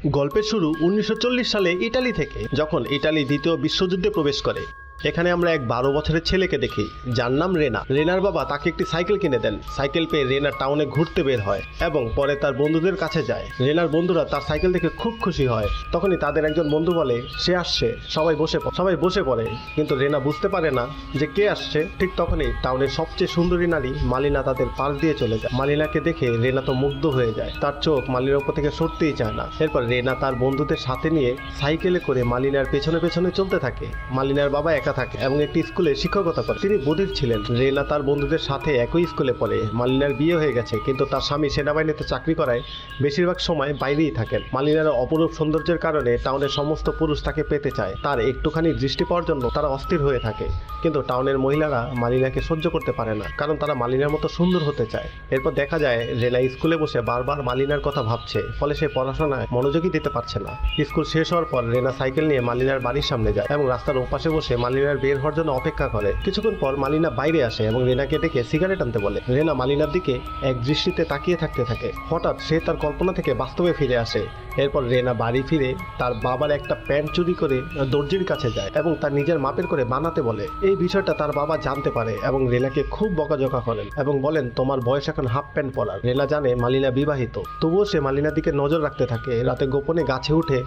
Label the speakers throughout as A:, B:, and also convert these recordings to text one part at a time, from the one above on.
A: গল্পের শুরু 1940 সালে ইটালি থেকে, যখন ইটালি দ্বিতীয় বিশ্বযুদ্ধে প্রবেশ করে। এখানে আমরা এক 12 বছরের ছেলেকে দেখি, যার নাম রেনা। রেনার বাবা তাকে একটি সাইকেল কিনে দেন। সাইকেল পেয়ে রেনা টাউনে ঘুরতে বের হয় এবং পরে তার বন্ধুদের কাছে যায়। রেনার বন্ধুরা তার সাইকেল দেখে খুব খুশি হয়। তখনই তাদের একজন বন্ধু বলে সে আসছে, সবাই বসে পড়ে। কিন্তু রেনা বুঝতে পারে না যে কে আসছে। ঠিক তখনই টাউনের সবচেয়ে সুন্দরী নারী মালিনা তাদের পাশ দিয়ে চলে যায়। মালিনাকে দেখে রেনা তো মুগ্ধ হয়ে যায়, তার চোখ মালিনার উপর থেকে সরতেই চায় না। এরপর রেনা তার বন্ধুদের সাথে নিয়ে সাইকেলে করে মালিনার পেছনে পেছনে চলতে থাকে। মালিনার বাবা একা থাকে এবং একটি স্কুলে শিক্ষকতা করে। তিনি বধির ছিলেন। রেনা তার বন্ধুদের সাথে একই স্কুলে পড়ে। মালিনার বিয়ে হয়ে গেছে, কিন্তু তার স্বামী সেনাবাহিনীতে চাকরি করায় বেশিরভাগ সময় বাইরেই থাকেন। মালিনার অপরূপ সৌন্দর্যের কারণে টাউনের সমস্ত পুরুষ তাকে পেতে চায়। তার একটুখানি দৃষ্টি পাওয়ার জন্য তারা অস্থির হয়ে থাকে। কিন্তু টাউনের মহিলারা মালিনাকে সহ্য করতে পারে না, কারণ তারা মালিনার মতো সুন্দর হতে চায়। এরপর দেখা যায় রেনা স্কুলে বসে বারবার মালিনার কথা ভাবছে, ফলে সে পড়াশোনায় মনোযোগী দিতে পারছে না। স্কুল শেষ হওয়ার পর রেনা সাইকেল নিয়ে মালিনার বাড়ির সামনে যায় এবং রাস্তার ওপাশে বসে মালিনার বের হওয়ার জন্য অপেক্ষা করে। কিছুক্ষণ পর মালিনা বাইরে আসে এবং রেনাকে ডেকে সিগারেট আনতে বলে। রেনা মালিনার দিকে এক দৃষ্টিতে তাকিয়ে থাকতে থাকে। হঠাৎ সে তার কল্পনা থেকে বাস্তবে ফিরে আসে। এরপর রেনা বাড়ি ফিরে তার বাবার একটা প্যান্ট চুরি করে দর্জির কাছে যায় এবং তার নিজের মাপের করে বানাতে বলে। এই বিষয়টা তার বাবা জানতে পারে এবং রেনাকে খুব বকাঝকা করেন এবং বলেন তোমার বয়স এখন হাফ প্যান্ট পরার। রেনা জানে মালিনা বিবাহিত, তবুও সে মালিনার দিকে নজর রাখতে থাকে। রাতে গোপনে গাছে উঠে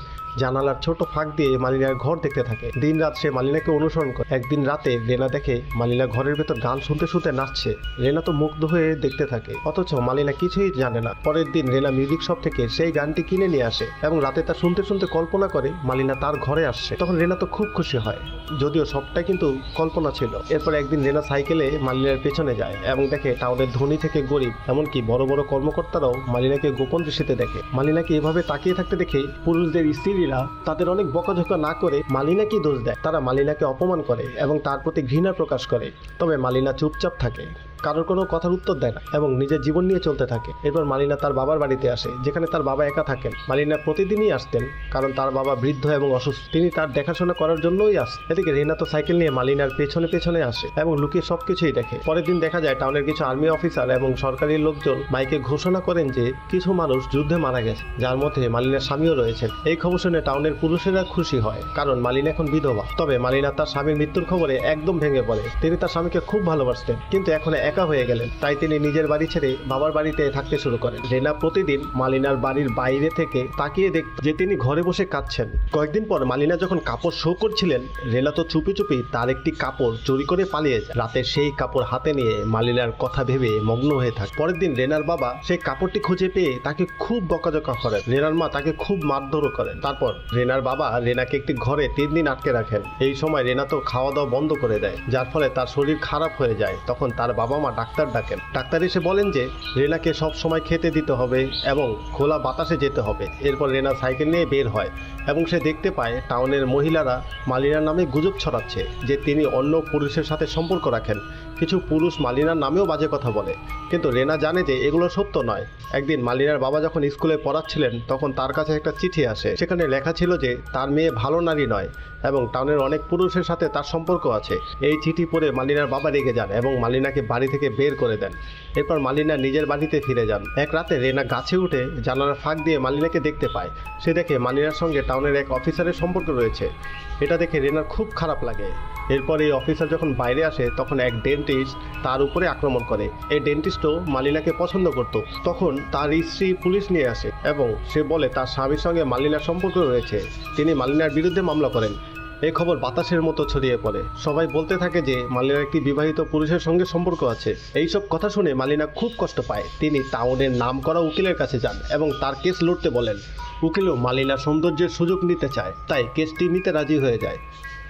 A: জানালার ছোট ফাঁক দিয়ে মালিনার ঘর দেখতে থাকে। দিন রাত সে মালিনাকে অনুসরণ করে। একদিন রাতে রেনা দেখে মালিনা ঘরের ভেতর গান শুনতে শুনতে নাচছে। রেনা তো মুগ্ধ হয়ে দেখতে থাকে, অথচ মালিনা কিছুই জানে না। পরের দিন রেনা মিউজিক শপ থেকে সেই গানটি কিনে নিয়ে আসে এবং রাতে তা শুনতে শুনতে কল্পনা করে মালিনা তার ঘরে আসছে। তখন রেনা তো খুব খুশি হয়, যদিও সবটাই কিন্তু কল্পনা ছিল। এরপর একদিন রেনা সাইকেলে মালিনার পেছনে যায় এবং দেখে টাউনের ধনী থেকে গরিব, এমনকি বড় বড় কর্মকর্তারাও মালিনাকে গোপন দৃষ্টিতে দেখে। মালিনাকে এভাবে তাকিয়ে থাকতে দেখে পুরুষদের স্ত্রীরা তাদের অনেক বকাঝকা না করে মালিনাকেই দোষ দেয়। তারা মালিনাকে অপমান করে এবং তার প্রতি ঘৃণা প্রকাশ করে। তবে মালিনা চুপচাপ থাকে, কারোর কোনো কথার উত্তর দেয় না এবং নিজের জীবন নিয়ে চলতে থাকে। এরপর মালিনা তার বাবার বাড়িতে আসে, যেখানে তার বাবা একা থাকেন। মালিনা প্রতিদিনই আসতেন, কারণ তার বাবা বৃদ্ধ এবং অসুস্থ। তিনি তার দেখাশোনা করার জন্যই আসেন। এদিকে রেনা তো সাইকেল নিয়ে মালিনার পেছনে পেছনে আসে এবং লুকিয়ে সবকিছুই দেখে। পরের দিন দেখা যায় টাউনের কিছু আর্মি অফিসার এবং সরকারি লোকজন মাইকে ঘোষণা করেন যে কিছু মানুষ যুদ্ধে মারা গেছে, যার মধ্যে মালিনার স্বামীও রয়েছেন। এই খবর শুনে টাউনের পুরুষেরা খুশি হয়, কারণ মালিনা এখন বিধবা। তবে মালিনা তার স্বামীর মৃত্যুর খবরে একদম ভেঙে পড়ে। তিনি তার স্বামীকে খুব ভালোবাসতেন, কিন্তু এখন একা হয়ে গেলেন। তাই তিনি নিজের বাড়ি ছেড়ে বাবার বাড়িতে থাকতে শুরু করেন। রেনা প্রতিদিন মালিনার বাড়ির বাইরে থেকে তাকিয়ে দেখত যে তিনি ঘরে বসে কাঁদছেন। কয়েকদিন পর মালিনা যখন কাপড় শো করছিলেন, রেনা তো চুপি চুপি তার একটি কাপড় চুরি করে পালিয়ে যায়। রাতে সেই কাপড় হাতে নিয়ে মালিনার কথা ভেবে মগ্ন হয়ে থাকে। পরের দিন রেনার বাবা সেই কাপড়টি খুঁজে পেয়ে তাকে খুব বকাঝকা করেন। রেনার মা তাকে খুব মারধরও করেন। তারপর রেনার বাবা রেনাকে একটি ঘরে 3 দিন আটকে রাখেন। এই সময় রেনা তো খাওয়া দাওয়া বন্ধ করে দেয়, যার ফলে তার শরীর খারাপ হয়ে যায়। তখন তার বাবা মা ডাক্তার ডাকেন। ডাক্তার এসে বলেন যে রেনাকে সব সময় খেতে দিতে হবে এবং খোলা বাতাসে যেতে হবে। এরপর রেনা সাইকেল নিয়ে বের হয় এবং সে দেখতে পায় টাউনের মহিলারা মালিনার নামে গুজব ছড়াচ্ছে যে তিনি অন্য পুরুষের সাথে সম্পর্ক রাখেন। কিছু পুরুষ মালিনার নামেও বাজে কথা বলে, কিন্তু রেনা জানে যে এগুলো সত্য নয়। একদিন মালিনার বাবা যখন স্কুলে পড়াচ্ছিলেন, তখন তার কাছে একটা চিঠি আসে। সেখানে লেখা ছিল যে তার মেয়ে ভালো নারী নয় এবং টাউনের অনেক পুরুষের সাথে তার সম্পর্ক আছে। এই চিঠি পড়ে মালিনার বাবা রেগে যান এবং মালিনাকে বাড়ি থেকে বের করে দেন। এরপর মালিনা নিজের বাড়িতে ফিরে যান। এক রাতে রেনা গাছে উঠে জানালার ফাঁক দিয়ে মালিনাকে দেখতে পায়। সে দেখে মালিনার সঙ্গে টাউনের এক অফিসারের সম্পর্ক রয়েছে। এটা দেখে রেনার খুব খারাপ লাগে। এরপর এই অফিসার যখন বাইরে আসে, তখন এক ডেন্টিস্ট তার উপরে আক্রমণ করে। এই ডেন্টিস্টও মালিনাকে পছন্দ করত। তখন তার স্ত্রী পুলিশ নিয়ে আসে এবং সে বলে তার স্বামীর সঙ্গে মালিনার সম্পর্ক রয়েছে। তিনি মালিনার বিরুদ্ধে মামলা করেন। এই খবর বাতাসের মতো ছড়িয়ে পড়ে। সবাই বলতে থাকে যে মালিনার একটি বিবাহিত পুরুষের সঙ্গে সম্পর্ক আছে। এইসব কথা শুনে মালিনা খুব কষ্ট পায়। তিনি টাউনের নামকরা উকিলের কাছে যান এবং তার কেস লড়তে বলেন। উকিলও মালিনার সৌন্দর্যের সুযোগ নিতে চায়, তাই কেসটি নিতে রাজি হয়ে যায়।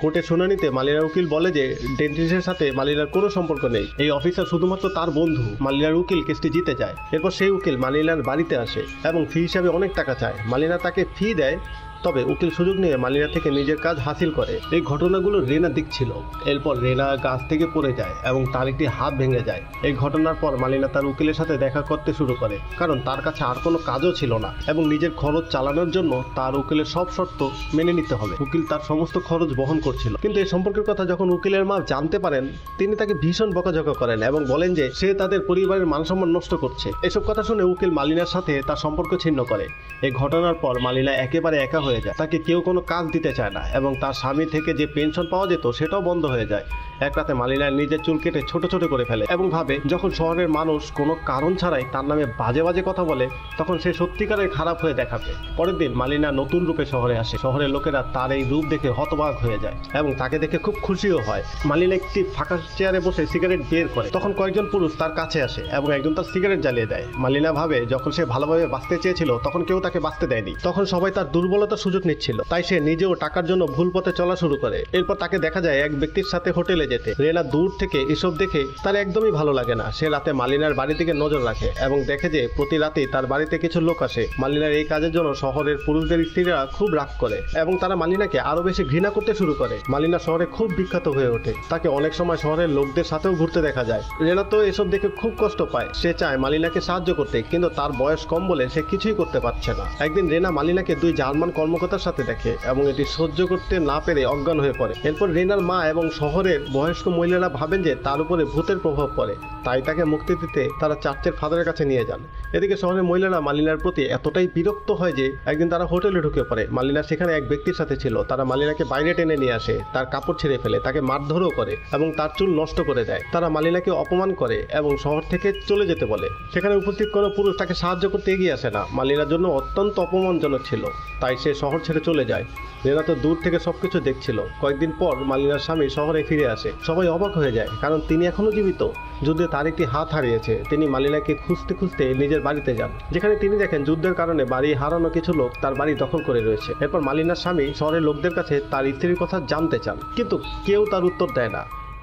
A: কোর্টে শুনানিতে মালিনার উকিল বলে যে ডেন্টিস্টের সাথে মালিনার কোনো সম্পর্ক নেই। এই অফিসার শুধুমাত্র তার বন্ধু। মালিনার উকিল কেসটি জিতে যায়। এরপর সেই উকিল মালিনার বাড়িতে আসে এবং ফি হিসাবে অনেক টাকা চায়। মালিনা তাকে ফি দেয়, তবে উকিল সুযোগ নিয়ে মালিনা থেকে নিজের কাজ হাসিল করে। এই ঘটনাগুলো রেনা দেখছিল। এরপর রেনা গাছ থেকে পড়ে যায় এবং তার একটি হাত ভেঙে যায়। এই ঘটনার পর মালিনা তার উকিলের সাথে দেখা করতে শুরু করে, কারণ তার কাছে আর কোনো কাজও ছিল না এবং নিজের খরচ চালানোর জন্য তার উকিলের সব শর্ত মেনে নিতে হবে। উকিল তার সমস্ত খরচ বহন করছিল। কিন্তু এই সম্পর্কের কথা যখন উকিলের মা জানতে পারেন, তিনি তাকে ভীষণ বকাঝকা করেন এবং বলেন যে সে তাদের পরিবারের মানসম্মান নষ্ট করছে। এসব কথা শুনে উকিল মালিনার সাথে তার সম্পর্ক ছিন্ন করে। এই ঘটনার পর মালিনা একেবারে একা হয়ে যায়। তাকে কেউ কোনো কাজ দিতে চায় না এবং তার স্বামী থেকে যে পেনশন পাওয়া যেত সেটাও বন্ধ হয়ে যায়। এক রাতে মালিনা নিজের চুল কেটে ছোট ছোট করে ফেলে এবং ভাবে যখন শহরের মানুষ কোনো কারণ ছাড়াই তার নামে বাজে বাজে কথা বলে, তখন সে সত্যিকারের খারাপ হয়ে দেখাবে। পরের দিন মালিনা নতুন রূপে শহরে আসে। শহরের লোকেরা তার এই রূপ দেখে হতবাক হয়ে যায় এবং তাকে দেখে খুব খুশিও হয়। মালিনা একটি ফাঁকা চেয়ারে বসে সিগারেট বের করে। তখন কয়েকজন পুরুষ তার কাছে আসে এবং একজন তার সিগারেট জ্বালিয়ে দেয়। মালিনা ভাবে যখন সে ভালোভাবে বাঁচতে চেয়েছিল তখন কেউ তাকে বাঁচতে দেয়নি। তখন সবাই তার দুর্বলতার সুযোগ নিচ্ছিল, তাই সে নিজেও টাকার জন্য ভুল পথে চলা শুরু করে। এরপর তাকে দেখা যায় এক ব্যক্তির সাথে হোটেলে যেতে। রেনা দূর থেকে এসব দেখে তার একদমই ভালো লাগে না। সে রাতে মালিনার বাড়ির দিকে নজর রাখে এবং দেখে যে প্রতি রাতেই তার বাড়িতে কিছু লোক আসে। মালিনার এই কাজের জন্য শহরের পুরুষদের স্ত্রীরা খুব রাগ করে এবং তারা মালিনাকে আরো বেশি ঘৃণা করতে শুরু করে। মালিনা শহরে খুব বিখ্যাত হয়ে ওঠে। তাকে অনেক সময় শহরের লোকদের সাথেও ঘুরতে দেখা যায়। রেনা তো এসব দেখে খুব কষ্ট পায়। সে চায় মালিনাকে সাহায্য করতে, কিন্তু তার বয়স কম বলে সে কিছুই করতে পারছে না। একদিন রেনা মালিনাকে দুই জার্মান কর্মকর্তার সাথে দেখে এবং এটি সহ্য করতে না পেরে অজ্ঞান হয়ে পড়ে। এরপর রেনার মা এবং শহরের বয়স্ক মহিলারা ভাবেন যে তার উপরে ভূতের প্রভাব পড়ে, তাই তাকে মুক্তি দিতে তারা চার্চের ফাদারের কাছে নিয়ে যান। এদিকে শহরের মহিলারা মালিনার প্রতি এতটাই বিরক্ত হয় যে একদিন তারা হোটেলে ঢুকে পড়ে। মালিনা সেখানে এক ব্যক্তির সাথে ছিল। তারা মালিনাকে বাইরে টেনে নিয়ে আসে, তার কাপড় ছেড়ে ফেলে, তাকে মারধরও করে এবং তার চুল নষ্ট করে দেয়। তারা মালিনাকে অপমান করে এবং শহর থেকে চলে যেতে বলে। সেখানে উপস্থিত কোনো পুরুষ তাকে সাহায্য করতে এগিয়ে আসে না। মালিনার জন্য অত্যন্ত অপমানজনক ছিল, তাই সে শহর ছেড়ে চলে যায়। রেনা তো দূর থেকে সবকিছু দেখছিল। কয়েকদিন পর মালিনার স্বামী শহরে ফিরে আসে। সবাই অবাক হয়ে যায়, কারণ তিনি এখনো জীবিত। যুদ্ধে তার একটি হাত হারিয়েছে। তিনি মালিনাকে খুঁজতে খুঁজতে নিজের বাড়িতে যান, যেখানে তিনি দেখেন যুদ্ধের কারণে বাড়ি হারানো কিছু লোক তার বাড়ি দখল করে রয়েছে। এরপর মালিনার স্বামী শহরের লোকদের কাছে তার স্ত্রীর কথা জানতে চান, কিন্তু কেউ তার উত্তর দেয় না।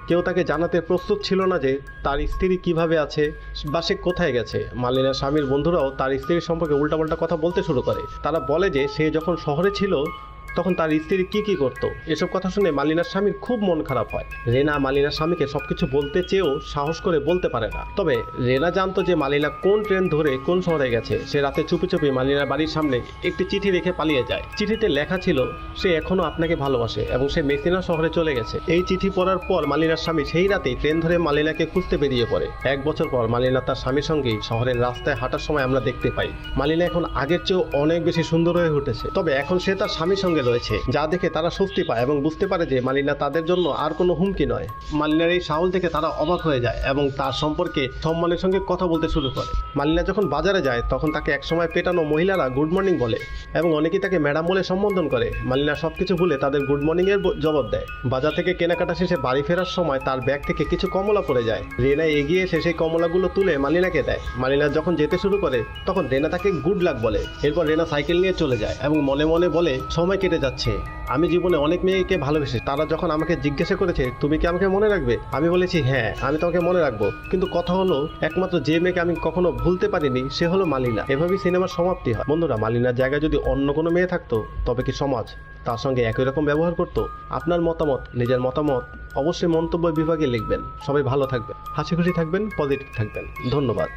A: কেউ তাকে জানাতে প্রস্তুত ছিল না যে তার স্ত্রী কিভাবে আছে বা সে কোথায় গেছে। মালিনার স্বামীর বন্ধুরাও তার স্ত্রীর সম্পর্কে উল্টাপাল্টা কথা বলতে শুরু করে। তারা বলে যে সে যখন শহরে ছিল তখন তার স্ত্রী কি করতো। এসব কথা শুনে মালিনার স্বামীর খুব মন খারাপ হয়। রেনা মালিনার স্বামীকে সবকিছু বলতে চেয়েও সাহস করে বলতে পারে না। তবে রেনা জানতো যে মালিনা কোন ট্রেন ধরে কোন শহরে গেছে। সে রাতে চুপি চুপি মালিনার বাড়ির সামনে একটি চিঠি রেখে পালিয়ে যায়। চিঠিতে লেখা ছিল সে এখনো আপনাকে ভালোবাসে এবং সে মেসিনা শহরে চলে গেছে। এই চিঠি পড়ার পর মালিনার স্বামী সেই রাতেই ট্রেন ধরে মালিনাকে খুঁজতে বেরিয়ে পড়ে। এক বছর পর মালিনা তার স্বামীর সঙ্গেই শহরের রাস্তায় হাঁটার সময় আমরা দেখতে পাই মালিনা এখন আগের চেয়েও অনেক বেশি সুন্দর হয়ে উঠেছে। তবে এখন সে তার স্বামীর সঙ্গে রয়েছে, যা দেখে তারা স্বস্তি পায় এবং বুঝতে পারে যে মালিনা তাদের জন্য আর কোনো হুমকি নয়। মালিনার এই সাহস দেখে তারা অবাক হয়ে যায় এবং তার সম্পর্কে সম্মানের সঙ্গে কথা বলতে শুরু করে। মালিনা যখন বাজারে যায় তখন তাকে একসময় পেটানো মহিলারা গুড মর্নিং বলে এবং অনেকেই তাকে ম্যাডাম বলে সম্বোধন করে। মালিনা সবকিছু ভুলে তাদের গুড মর্নিং এর জবাব দেয়। বাজার থেকে কেনাকাটা শেষে বাড়ি ফেরার সময় তার ব্যাগ থেকে কিছু কমলা পড়ে যায়। রেনা এগিয়ে এসে সেই কমলাগুলো তুলে মালিনাকে দেয়। মালিনা যখন যেতে শুরু করে তখন রেনা তাকে গুড লাক বলে। এরপর রেনা সাইকেল নিয়ে চলে যায় এবং মনে মনে বলে সময় কেটে যাচ্ছে, আমি জীবনে অনেক মেয়েকে ভালোবেসে। তারা যখন আমাকে জিজ্ঞাসা করেছে তুমি কি আমাকে মনে রাখবে, আমি বলেছি হ্যাঁ আমি তোমাকে মনে রাখবো। কিন্তু কথা হলো একমাত্র যে মেয়েকে আমি কখনো ভুলতে পারিনি সে হলো মালিনা। এভাবেই সিনেমার সমাপ্তি হয়। বন্ধুরা, মালিনার জায়গায় যদি অন্য কোনো মেয়ে থাকতো তবে কি সমাজ তার সঙ্গে একই রকম ব্যবহার করতো? আপনার মতামত, নিজের মতামত অবশ্যই মন্তব্য বিভাগে লিখবেন। সবাই ভালো থাকবেন, হাসি খুশি থাকবেন, পজিটিভ থাকবেন। ধন্যবাদ।